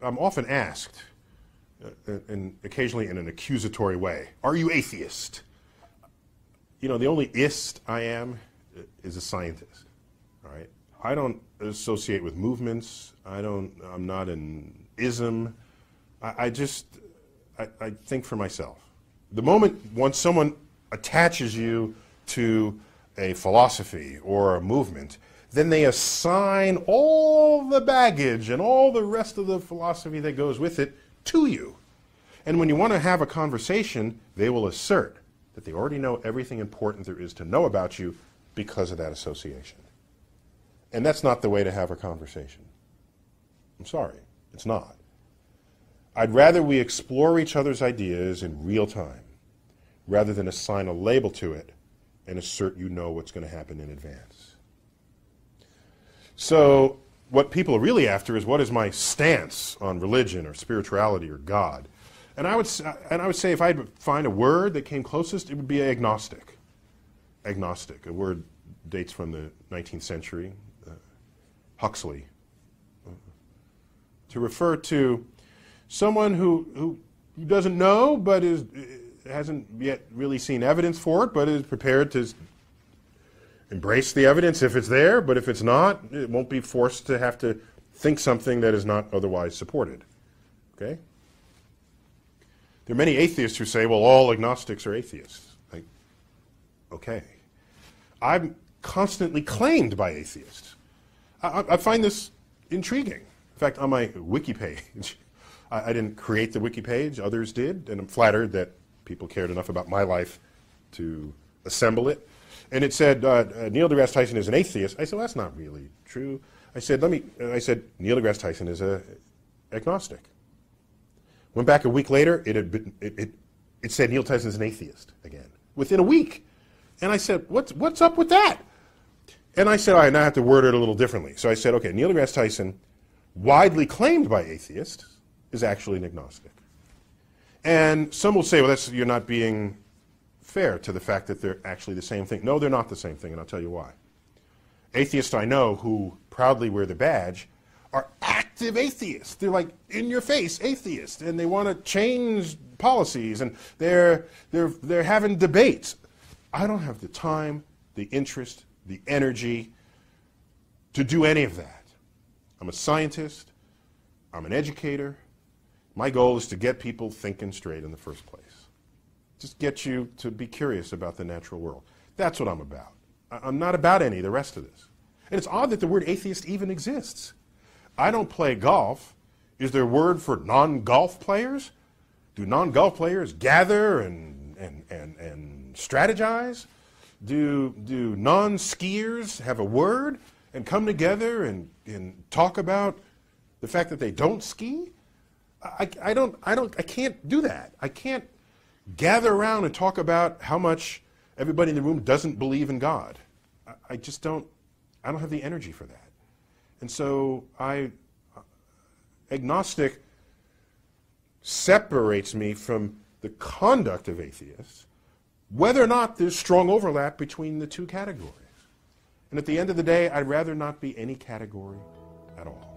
I'm often asked, and occasionally in an accusatory way, are you atheist? You know, the only ist I am is a scientist, all right? I don't associate with movements. I'm not an ism. I think for myself. The moment once someone attaches you to a philosophy or a movement, then they assign all the baggage and all the rest of the philosophy that goes with it to you. And when you want to have a conversation, they will assert that they already know everything important there is to know about you because of that association. And that's not the way to have a conversation. I'm sorry, it's not. I'd rather we explore each other's ideas in real time rather than assign a label to it and assert you know what's going to happen in advance. So what people are really after is, what is my stance on religion or spirituality or God? And I would say if I'd find a word that came closest, it would be agnostic. Agnostic, a word dates from the 19th century, Huxley, to refer to someone who doesn't know but hasn't yet really seen evidence for it, but is prepared to embrace the evidence if it's there, but if it's not, it won't be forced to have to think something that is not otherwise supported. Okay? There are many atheists who say, well, all agnostics are atheists. Like, okay. I'm constantly claimed by atheists. I find this intriguing. In fact, on my wiki page, I didn't create the wiki page, others did, and I'm flattered that people cared enough about my life to assemble it. And it said, Neil deGrasse Tyson is an atheist. I said, well, that's not really true. I said, Neil deGrasse Tyson is an agnostic. Went back a week later, it said Neil Tyson is an atheist again, within a week. And I said, what's up with that? And I said, all right, now I have to word it a little differently. So I said, okay, Neil deGrasse Tyson, widely claimed by atheists, is actually an agnostic. And some will say, well, you're not being fair to the fact that they're actually the same thing. No, they're not the same thing, and I'll tell you why. Atheists I know who proudly wear the badge are active atheists. They're like in-your-face atheists, and they want to change policies, and they're having debates. I don't have the time, the interest, the energy to do any of that. I'm a scientist. I'm an educator. My goal is to get people thinking straight in the first place. Just get you to be curious about the natural world. That's what I'm about. I'm not about any of the rest of this. And it's odd that the word atheist even exists. I don't play golf. Is there a word for non-golf players? Do non-golf players gather and strategize? Do non-skiers have a word and come together and talk about the fact that they don't ski? I can't do that. I can't gather around and talk about how much everybody in the room doesn't believe in God. I don't have the energy for that. And so agnostic separates me from the conduct of atheists, whether or not there's strong overlap between the two categories. And at the end of the day, I'd rather not be any category at all.